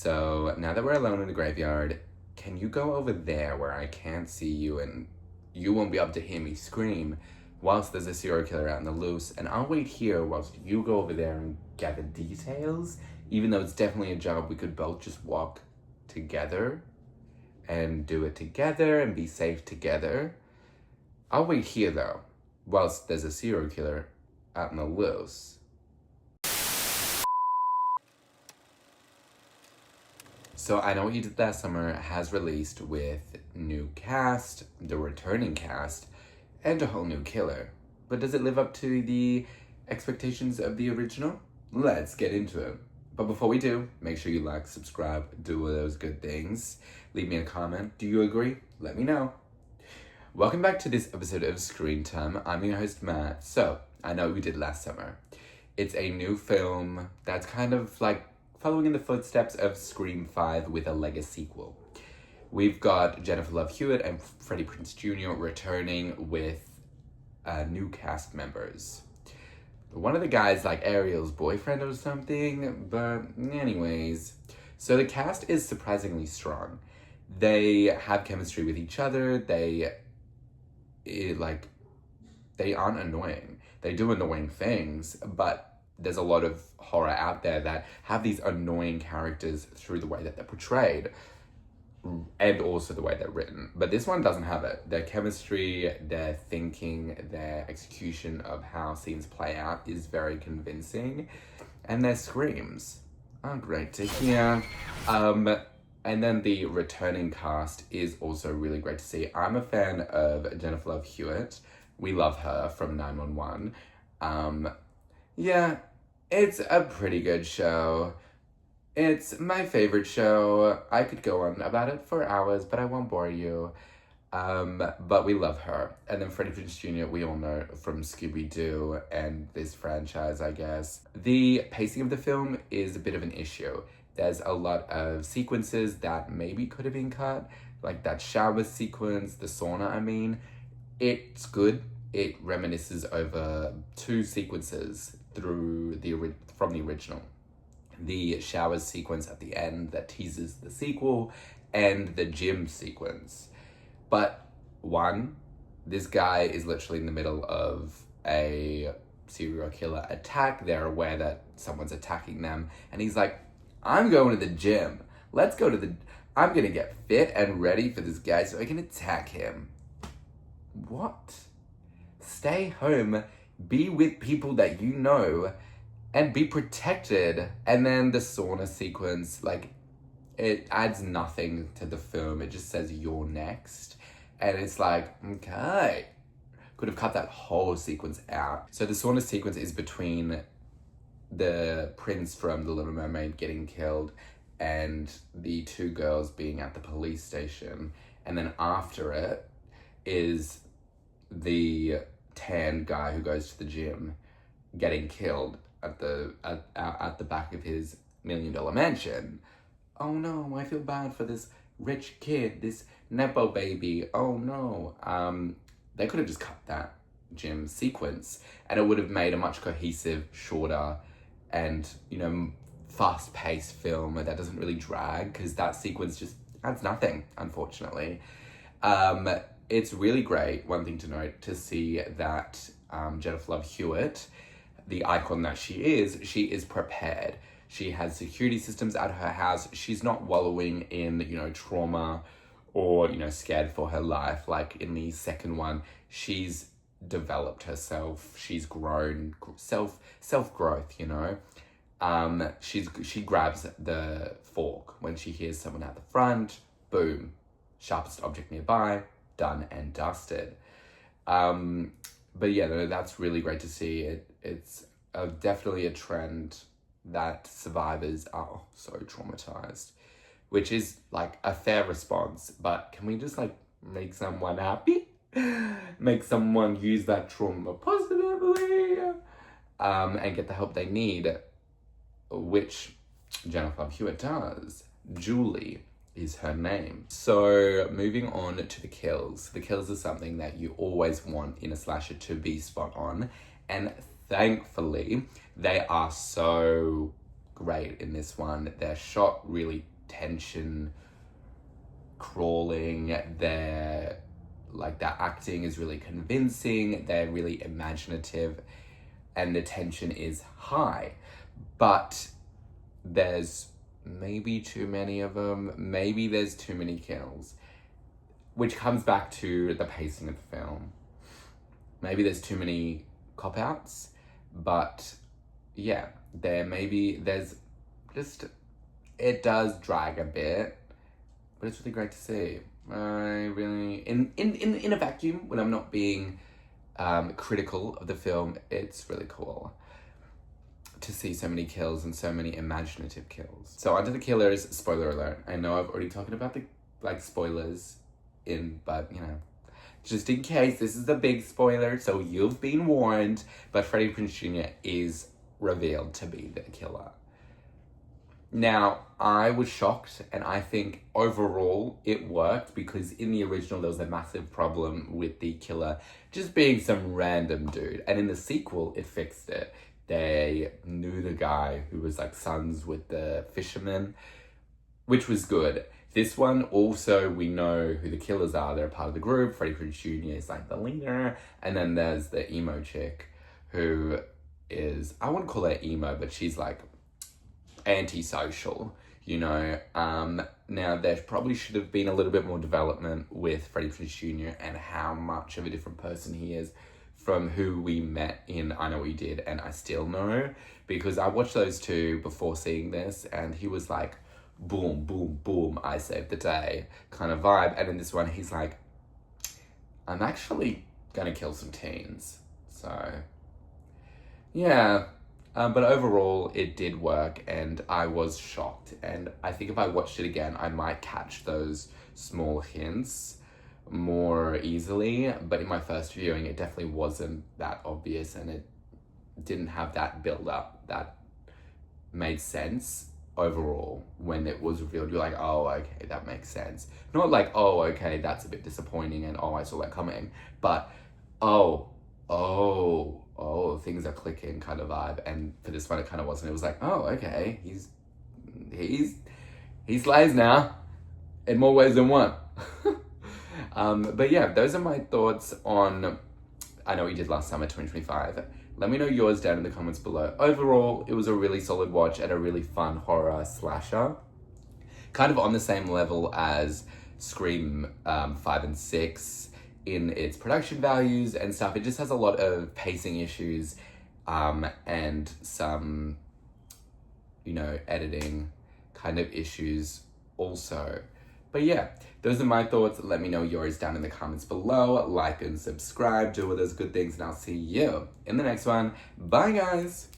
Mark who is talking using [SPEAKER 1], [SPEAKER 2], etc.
[SPEAKER 1] So now that we're alone in the graveyard, can you go over there where I can't see you and you won't be able to hear me scream whilst there's a serial killer out in the loose? And I'll wait here whilst you go over there and gather details, even though it's definitely a job we could both just walk together and do it together and be safe together. I'll wait here though, whilst there's a serial killer out in the loose. So I Know What You Did Last Summer has released with new cast, the returning cast, and a whole new killer. But does it live up to the expectations of the original? Let's get into it. But before we do, make sure you like, subscribe, do all those good things. Leave me a comment. Do you agree? Let me know. Welcome back to this episode of Screen Time. I'm your host, Matt. So, I Know What We Did Last Summer. It's a new film that's kind of like following in the footsteps of Scream 5 with a Lego sequel. We've got Jennifer Love Hewitt and Freddie Prinze Jr. returning with new cast members. One of the guys like Ariel's boyfriend or something, but anyways. So the cast is surprisingly strong. They have chemistry with each other. They aren't annoying. They do annoying things, but there's a lot of horror out there that have these annoying characters through the way that they're portrayed and also the way they're written. But this one doesn't have it. Their chemistry, their thinking, their execution of how scenes play out is very convincing. And their screams are great to hear. And then the returning cast is also really great to see. I'm a fan of Jennifer Love Hewitt. We love her from 911. Yeah, it's a pretty good show. It's my favorite show. I could go on about it for hours, but I won't bore you. But we love her. And then Freddie Prinze Jr., we all know from Scooby-Doo and this franchise, I guess. The pacing of the film is a bit of an issue. There's a lot of sequences that maybe could have been cut, like that shower sequence, the sauna, I mean. It's good. It reminisces over two sequences from the original. The shower sequence at the end that teases the sequel and the gym sequence. But one, this guy is literally in the middle of a serial killer attack. They're aware that someone's attacking them. And he's like, I'm going to the gym. I'm going to get fit and ready for this guy so I can attack him. What? Stay home, be with people that you know, and be protected. And then the sauna sequence, it adds nothing to the film. It just says you're next. And it's like, okay. Could have cut that whole sequence out. So the sauna sequence is between the prince from The Little Mermaid getting killed and the two girls being at the police station. And then after it is the tan guy who goes to the gym getting killed at the back of his $1 million mansion. Oh no, I feel bad for this rich kid, this nepo baby. Oh no. They could have just cut that gym sequence and it would have made a much cohesive, shorter and, fast-paced film that doesn't really drag, because that sequence just adds nothing, unfortunately. It's really great, one thing to note, to see that Jennifer Love Hewitt, the icon that she is prepared. She has security systems at her house. She's not wallowing in, trauma or, scared for her life. Like in the second one, she's developed herself. She's grown, self-growth, She grabs the fork when she hears someone at the front. Boom. Sharpest object nearby. Done and dusted. But yeah, that's really great to see. It's definitely a trend that survivors are so traumatized, which is a fair response. But can we just make someone happy? Make someone use that trauma positively and get the help they need, which Jennifer Love Hewitt does. Julie is her name. So moving on to the kills. The kills is something that you always want in a slasher to be spot on. And thankfully, they are so great in this one. They're shot really tension crawling. Their acting is really convincing. They're really imaginative, and the tension is high. But there's maybe too many of them. Maybe there's too many kills, which comes back to the pacing of the film. Maybe there's too many cop-outs, but yeah, there's just, it does drag a bit, but it's really great to see. I really, in a vacuum, when I'm not being critical of the film, it's really cool to see so many kills and so many imaginative kills. So onto the killers, spoiler alert. I know I've already talked about the spoilers but just in case, this is the big spoiler, so you've been warned, but Freddie Prinze Jr. is revealed to be the killer. Now, I was shocked, and I think overall it worked, because in the original there was a massive problem with the killer just being some random dude, and in the sequel it fixed it. They knew the guy who was sons with the fisherman, which was good. This one also, we know who the killers are. They're part of the group. Freddie Prinze Jr. is the leader, and then there's the emo chick who is, I wouldn't call her emo, but she's antisocial, Now, there probably should have been a little bit more development with Freddie Prinze Jr. and how much of a different person he is from who we met in I Know What You Did and I Still Know, because I watched those two before seeing this, and he was boom, boom, boom, I saved the day kind of vibe. And in this one, he's I'm actually gonna kill some teens. So, yeah. But overall, it did work, and I was shocked. And I think if I watched it again, I might catch those small hints more easily. But in my first viewing, it definitely wasn't that obvious, and it didn't have that build-up that made sense overall. When it was revealed, you're oh, okay, that makes sense. Not oh, okay, that's a bit disappointing, and I saw that coming. But, oh, things are clicking kind of vibe. And for this one, it kind of wasn't. It was oh, okay, he slays now in more ways than one. But yeah, those are my thoughts on I Know What You Did Last Summer 2025. Let me know yours down in the comments below. Overall, it was a really solid watch and a really fun horror slasher. Kind of on the same level as Scream 5 and 6 in its production values and stuff. It just has a lot of pacing issues and some, editing kind of issues also. But yeah, those are my thoughts. Let me know yours down in the comments below. Like and subscribe, do all those good things, and I'll see you in the next one. Bye, guys.